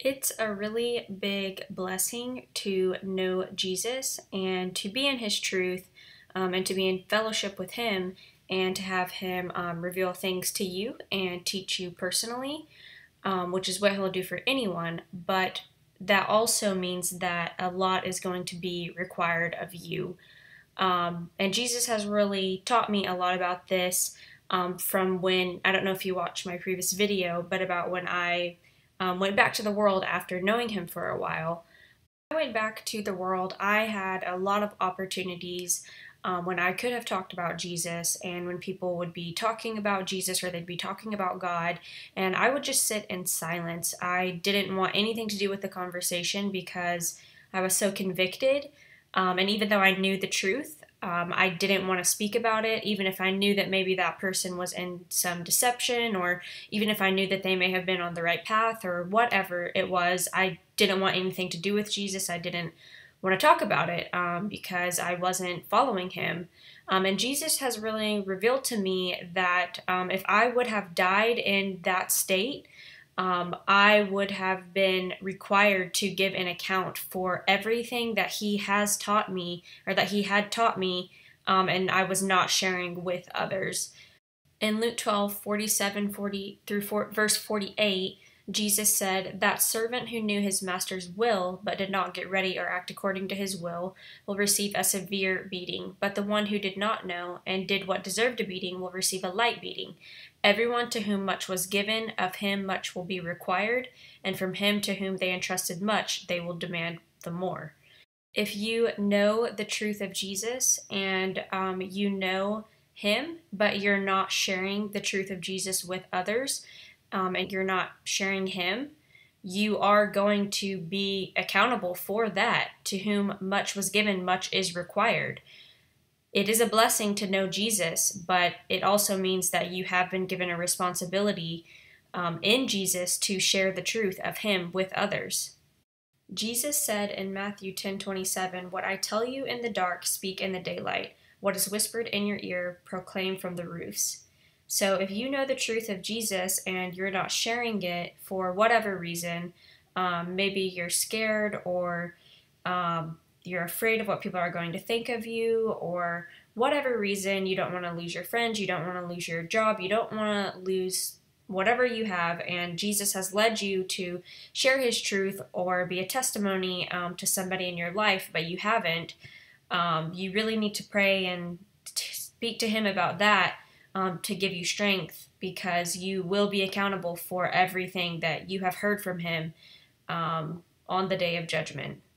It's a really big blessing to know Jesus and to be in his truth and to be in fellowship with him and to have him reveal things to you and teach you personally, which is what he'll do for anyone. But that also means that a lot is going to be required of you. And Jesus has really taught me a lot about this from when, I don't know if you watched my previous video, but about when I went back to the world after knowing him for a while. When I went back to the world, I had a lot of opportunities when I could have talked about Jesus and when people would be talking about Jesus or they'd be talking about God, and I would just sit in silence. I didn't want anything to do with the conversation because I was so convicted, and even though I knew the truth, I didn't want to speak about it, even if I knew that maybe that person was in some deception, or even if I knew that they may have been on the right path, or whatever it was. I didn't want anything to do with Jesus. I didn't want to talk about it because I wasn't following him. And Jesus has really revealed to me that if I would have died in that state, I would have been required to give an account for everything that he has taught me, or that he had taught me, and I was not sharing with others. In Luke 12:47 through verse 48, Jesus said, "That servant who knew his master's will, but did not get ready or act according to his will receive a severe beating. But the one who did not know and did what deserved a beating will receive a light beating. Everyone to whom much was given, of him much will be required, and from him to whom they entrusted much, they will demand the more." If you know the truth of Jesus and you know him, but you're not sharing the truth of Jesus with others, and you're not sharing him, you are going to be accountable for that. To whom much was given, much is required. It is a blessing to know Jesus, but it also means that you have been given a responsibility in Jesus to share the truth of him with others. Jesus said in Matthew 10:27, "What I tell you in the dark, speak in the daylight. What is whispered in your ear, proclaim from the roofs." So if you know the truth of Jesus and you're not sharing it for whatever reason, maybe you're scared, or you're afraid of what people are going to think of you, or whatever reason, you don't want to lose your friends, you don't want to lose your job, you don't want to lose whatever you have, and Jesus has led you to share his truth or be a testimony to somebody in your life, but you haven't, you really need to pray and speak to him about that to give you strength, because you will be accountable for everything that you have heard from him on the day of judgment.